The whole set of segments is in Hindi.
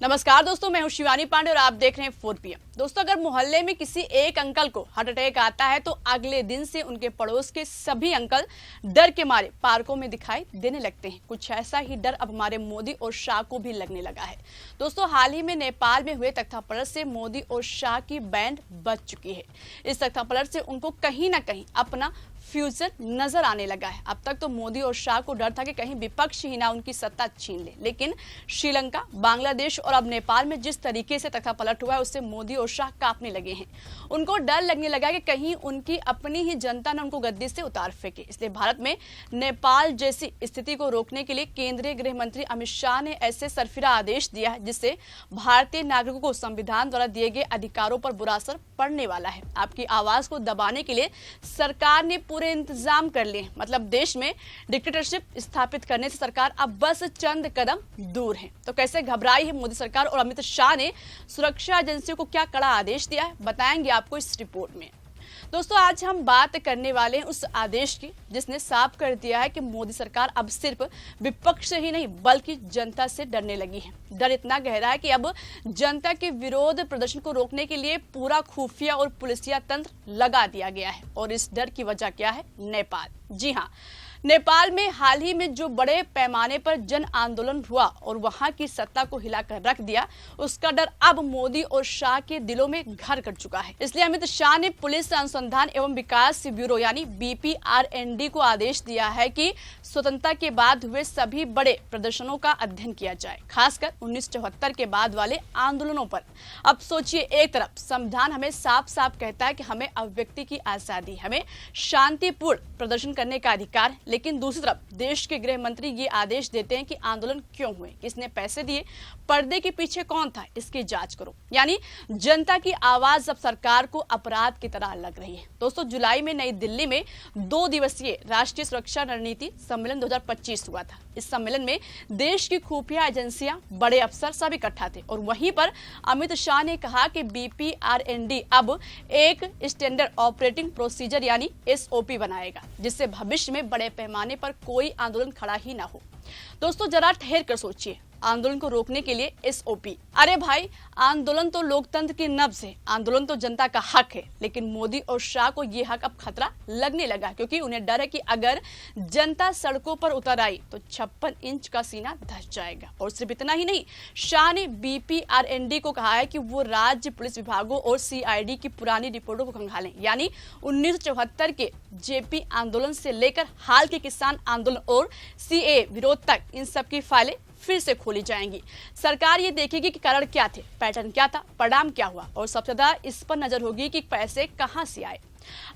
नमस्कार दोस्तों, मैं हूं शिवानी पांडे और आप देख रहे हैं 4 PM। दोस्तों, अगर मोहल्ले में किसी एक अंकल को हार्ट अटैक आता है तो अगले दिन से उनके पड़ोस के सभी अंकल डर के मारे पार्कों में दिखाई देने लगते हैं। कुछ ऐसा ही डर अब हमारे मोदी और शाह को भी लगने लगा है। दोस्तों, हाल ही में नेपाल में हुए तख्तापलट से मोदी और शाह की बैंड बज चुकी है। इस तख्तापलट से उनको कहीं ना कहीं अपना फ्यूचर नजर आने लगा है। अब तक तो मोदी और शाह को डर था कि कहीं विपक्ष ही ना उनकी सत्ता छीन ले, लेकिन श्रीलंका, बांग्लादेश और अब नेपाल में जिस तरीके से तख्तापलट हुआ है उससे मोदी और शाह कांपने लगे हैं। उनको डर लगने लगा कि कहीं उनकी अपनी ही जनता ने उनको गद्दी से उतार फेंके। इसलिए भारत में नेपाल जैसी स्थिति को रोकने के लिए केंद्रीय गृह मंत्री अमित शाह ने ऐसे सरफिरा आदेश दिया है जिससे भारतीय नागरिकों को संविधान द्वारा दिए गए अधिकारों पर बुरा असर पड़ने वाला है। आपकी आवाज को दबाने के लिए सरकार ने पूरे इंतजाम कर लिए। मतलब देश में डिक्टेटरशिप स्थापित करने से सरकार अब बस चंद कदम दूर है। तो कैसे घबराई है मोदी सरकार और अमित शाह ने सुरक्षा एजेंसियों को क्या कड़ा आदेश दिया है, बताएंगे आपको इस रिपोर्ट में। दोस्तों, आज हम बात करने वाले हैं उस आदेश की जिसने साफ कर दिया है कि मोदी सरकार अब सिर्फ विपक्ष से ही नहीं बल्कि जनता से डरने लगी है। डर इतना गहरा है कि अब जनता के विरोध प्रदर्शन को रोकने के लिए पूरा खुफिया और पुलिसिया तंत्र लगा दिया गया है। और इस डर की वजह क्या है? नेपाल। जी हाँ, नेपाल में हाल ही में जो बड़े पैमाने पर जन आंदोलन हुआ और वहां की सत्ता को हिलाकर रख दिया, उसका डर अब मोदी और शाह के दिलों में घर कर चुका है। इसलिए अमित शाह ने पुलिस अनुसंधान एवं विकास ब्यूरो यानी BPRND को आदेश दिया है कि स्वतंत्रता के बाद हुए सभी बड़े प्रदर्शनों का अध्ययन किया जाए, खासकर 1974 के बाद वाले आंदोलनों पर। अब सोचिए, एक तरफ संविधान हमें साफ साफ कहता है कि हमें अभिव्यक्ति की आजादी, हमें शांतिपूर्ण प्रदर्शन करने का अधिकार, लेकिन दूसरी तरफ देश के गृह मंत्री ये आदेश देते हैं कि आंदोलन क्यों हुए, किसने पैसे दिए, पर्दे के पीछे कौन था, इसकी जांच करो। यानी जनता की आवाज अब सरकार को अपराध की तरह लग रही है। दोस्तों, जुलाई में नई दिल्ली में 2 दिवसीय राष्ट्रीय सुरक्षा रणनीति सम्मेलन 2025 हुआ था। इस सम्मेलन में देश की खुफिया एजेंसियां, बड़े अफसर सब इकट्ठा थे और वहीं पर अमित शाह ने कहा कि BPRND अब एक स्टैंडर्ड ऑपरेटिंग प्रोसीजर यानी SOP बनाएगा जिससे भविष्य में बड़े पैमाने पर कोई आंदोलन खड़ा ही ना हो। दोस्तों, जरा ठहर कर सोचिए, आंदोलन को रोकने के लिए SOP। अरे भाई, आंदोलन तो लोकतंत्र की नब्ज है, आंदोलन तो जनता का हक है। लेकिन मोदी और शाह को यह हक अब खतरा लगने लगा क्योंकि उन्हें डर है कि अगर जनता सड़कों पर उतर आई तो 56 इंच का सीना धंस जाएगा। और सिर्फ इतना ही नहीं, शाह ने BPRND को कहा है कि वो राज्य पुलिस विभागों और CID की पुरानी रिपोर्टों को खंगालें। यानी 1974 के JP आंदोलन से लेकर हाल के किसान आंदोलन और CAA विरोध तक इन सब की फाइलें फिर से खोली जाएंगी। सरकार ये देखेगी कि कारण क्या थे, पैटर्न क्या था, परिणाम क्या हुआ और सबसे ज्यादा इस पर नजर होगी कि पैसे कहां से आए।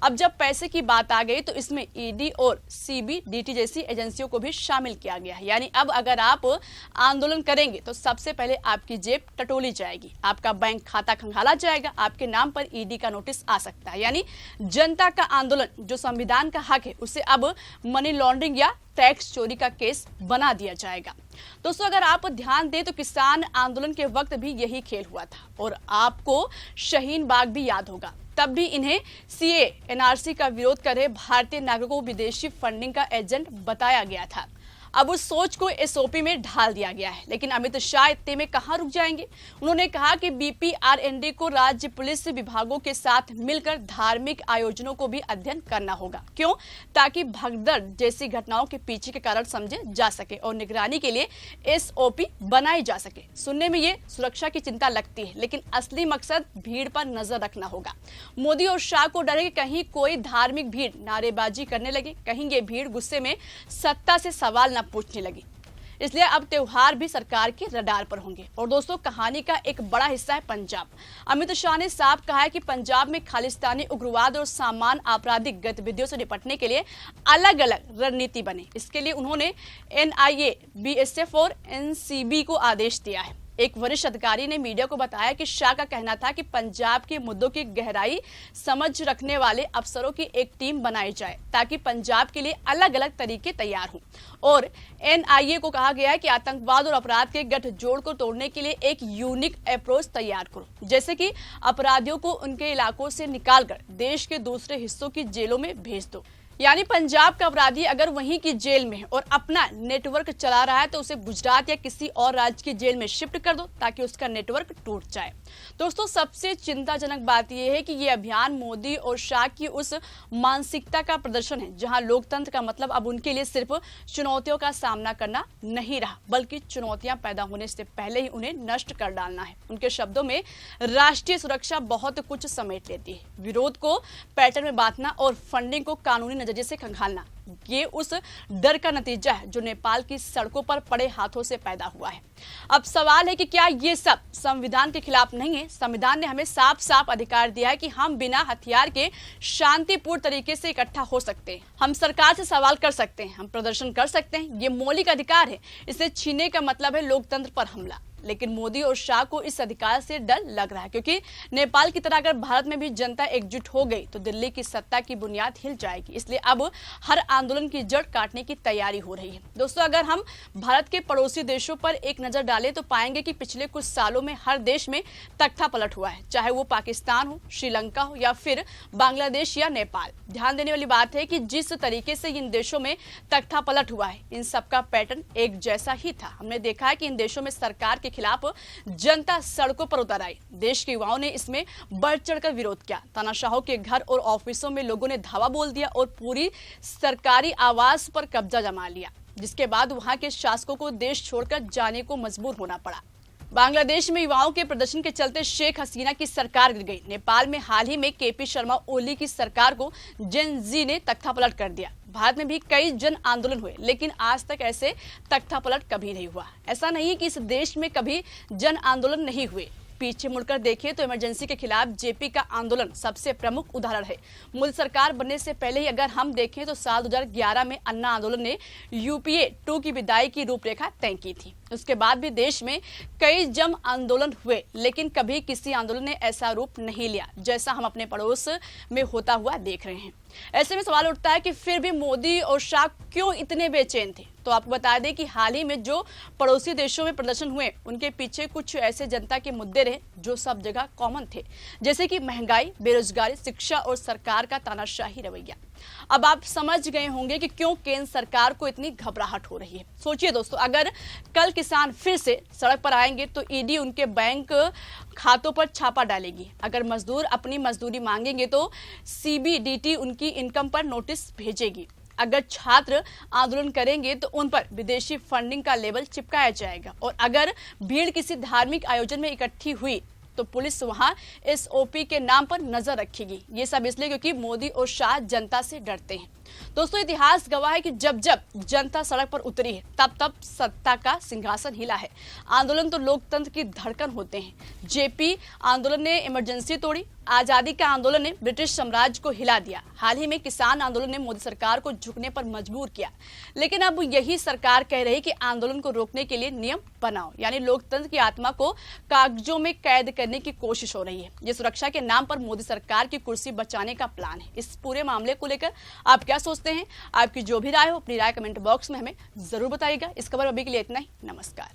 अब जब पैसे की बात आ गई तो इसमें ED और CBDT जैसी एजेंसियों को भी शामिल किया गया है। यानी अब अगर आप आंदोलन करेंगे तो सबसे पहले आपकी जेब टटोली जाएगी, आपका बैंक खाता खंगाला जाएगा, आपके नाम पर ED का नोटिस आ सकता है। यानी जनता का आंदोलन जो संविधान का हक है उसे अब मनी लॉन्ड्रिंग या टैक्स चोरी का केस बना दिया जाएगा। दोस्तों, अगर आप ध्यान दें तो किसान आंदोलन के वक्त भी यही खेल हुआ था और आपको शाहीन बाग भी याद होगा। तब भी इन्हें CAA NRC का विरोध कर रहे भारतीय नागरिकों को विदेशी फंडिंग का एजेंट बताया गया था। अब उस सोच को SOP में ढाल दिया गया है। लेकिन अमित शाह इतने में कहां रुक जाएंगे। उन्होंने कहा कि BPRND को राज्य पुलिस विभागों के साथ मिलकर धार्मिक आयोजनों को भी अध्ययन करना होगा। क्यों? ताकि भगदड़ जैसी घटनाओं के पीछे के कारण समझे जा सके और निगरानी के लिए SOP बनाई जा सके। सुनने में ये सुरक्षा की चिंता लगती है, लेकिन असली मकसद भीड़ पर नजर रखना होगा। मोदी और शाह को डर है कि कहीं कोई धार्मिक भीड़ नारेबाजी करने लगे, कहीं ये भीड़ गुस्से में सत्ता से सवाल न पूछने लगी। इसलिए अब त्योहार भी सरकार के रडार पर होंगे। और दोस्तों, कहानी का एक बड़ा हिस्सा है पंजाब। अमित शाह ने साफ कहा है कि पंजाब में खालिस्तानी उग्रवाद और सामान्य आपराधिक गतिविधियों से निपटने के लिए अलग अलग रणनीति बने। इसके लिए उन्होंने NIA, BSF और NCB को आदेश दिया है। एक वरिष्ठ अधिकारी ने मीडिया को बताया कि शाह का कहना था कि पंजाब के मुद्दों की गहराई समझ रखने वाले अफसरों की एक टीम बनाई जाए ताकि पंजाब के लिए अलग अलग तरीके तैयार हों। और NIA को कहा गया है कि आतंकवाद और अपराध के गठजोड़ को तोड़ने के लिए एक यूनिक अप्रोच तैयार करो, जैसे कि अपराधियों को उनके इलाकों से निकालकर देश के दूसरे हिस्सों की जेलों में भेज दो। यानी पंजाब का अपराधी अगर वहीं की जेल में है और अपना नेटवर्क चला रहा है तो उसे गुजरात या किसी और राज्य की जेल में शिफ्ट कर दो ताकि उसका नेटवर्क टूट जाए। दोस्तों, सबसे चिंताजनक बात यह है कि यह अभियान मोदी और शाह की उस मानसिकता का प्रदर्शन है जहां लोकतंत्र का मतलब अब उनके लिए सिर्फ चुनौतियों का सामना करना नहीं रहा, बल्कि चुनौतियां पैदा होने से पहले ही उन्हें नष्ट कर डालना है। उनके शब्दों में राष्ट्रीय सुरक्षा बहुत कुछ समेट लेती है, विरोध को पैटर्न में बांटना और फंडिंग को कानूनी नजरिए से खंगालना। ये उस डर का नतीजा है जो नेपाल की सड़कों पर पड़े हाथों से पैदा हुआ है। अब सवाल है कि क्या ये सब संविधान के खिलाफ नहीं है? संविधान ने हमें साफ साफ अधिकार दिया है कि हम बिना हथियार के शांतिपूर्ण तरीके से इकट्ठा हो सकते हैं, हम सरकार से सवाल कर सकते हैं, हम प्रदर्शन कर सकते हैं। ये मौलिक अधिकार है, इसे छीनने का मतलब है लोकतंत्र पर हमला। लेकिन मोदी और शाह को इस अधिकार से डर लग रहा है, क्योंकि नेपाल की तरह अगर भारत में भी जनता एकजुट हो गई तो दिल्ली की सत्ता की बुनियाद हिल जाएगी। इसलिए अब हर आंदोलन की जड़ काटने की तैयारी हो रही है। दोस्तों, अगर हम भारत के पड़ोसी देशों पर एक नजर डालें तो पाएंगे कि पिछले कुछ सालों में हर देश में तख्ता पलट हुआ है, चाहे वो पाकिस्तान हो, श्रीलंका हो या फिर बांग्लादेश या नेपाल। ध्यान देने वाली बात है कि जिस तरीके से इन देशों में तख्ता पलट हुआ है, इन सबका पैटर्न एक जैसा ही था। हमने देखा है कि इन देशों में सरकार के खिलाफ जनता सड़कों पर उतर आई। देश के युवाओं ने इसमें बढ़ चढ़कर विरोध किया। तानाशाहों के घर और ऑफिसों में लोगों ने धावा बोल दिया और पूरी सरकारी आवास पर कब्जा जमा लिया, जिसके बाद वहां के शासकों को देश छोड़कर जाने को मजबूर होना पड़ा। बांग्लादेश में युवाओं के प्रदर्शन के चलते शेख हसीना की सरकार गिर गई। नेपाल में हाल ही में केपी शर्मा ओली की सरकार को जेन जी ने तख्ता पलट कर दिया। भारत में भी कई जन आंदोलन हुए, लेकिन आज तक ऐसे तख्ता पलट कभी नहीं हुआ। ऐसा नहीं है कि इस देश में कभी जन आंदोलन नहीं हुए। पीछे मुड़कर देखें तो इमरजेंसी के खिलाफ जेपी का आंदोलन सबसे प्रमुख उदाहरण है। मोदी सरकार बनने से पहले ही अगर हम देखें तो साल 2011 में अन्ना आंदोलन ने यूपीए 2 की विदाई की रूपरेखा तय की थी। उसके बाद भी देश में कई जन आंदोलन हुए, लेकिन कभी किसी आंदोलन ने ऐसा रूप नहीं लिया जैसा हम अपने पड़ोस में होता हुआ देख रहे हैं। ऐसे में सवाल उठता है कि फिर भी मोदी और शाह क्यों इतने बेचैन थे? तो आपको बता दें कि हाल ही में जो पड़ोसी देशों में प्रदर्शन हुए, उनके पीछे कुछ ऐसे जनता के मुद्दे रहे जो सब जगह कॉमन थे, जैसे कि महंगाई, बेरोजगारी, शिक्षा और सरकार का तानाशाही रवैया। अब आप समझ गए होंगे कि क्यों केंद्र सरकार को इतनी घबराहट हो रही है। सोचिए दोस्तों, अगर कल किसान फिर से सड़क पर आएंगे तो ईडी उनके बैंक खातों पर छापा डालेगी। अगर मजदूर अपनी मजदूरी मांगेंगे तो सीबीडीटी उनकी इनकम पर नोटिस भेजेगी। अगर छात्र आंदोलन करेंगे तो उन पर विदेशी फंडिंग का लेबल चिपकाया जाएगा। और अगर भीड़ किसी धार्मिक आयोजन में इकट्ठी हुई तो पुलिस वहां एसओपी के नाम पर नजर रखेगी। ये सब इसलिए क्योंकि मोदी और शाह जनता से डरते हैं। दोस्तों, इतिहास गवाह है कि जब जब जनता सड़क पर उतरी है तब तब सत्ता का सिंहासन हिला है। आंदोलन तो लोकतंत्र की धड़कन होते हैं। जेपी आंदोलन ने इमरजेंसी तोड़ी, आजादी का आंदोलन ने ब्रिटिश साम्राज्य को हिला दिया, हाल ही में किसान आंदोलन ने मोदी सरकार को झुकने पर मजबूर किया। लेकिन अब यही सरकार कह रही है कि आंदोलन को रोकने के लिए नियम बनाओ, यानी लोकतंत्र की आत्मा को कागजों में कैद करने की कोशिश हो रही है। ये सुरक्षा के नाम पर मोदी सरकार की कुर्सी बचाने का प्लान है। इस पूरे मामले को लेकर आप क्या सोचते हैं? आपकी जो भी राय हो, अपनी राय कमेंट बॉक्स में हमें जरूर बताइएगा। इस खबर अभी के लिए इतना ही। नमस्कार।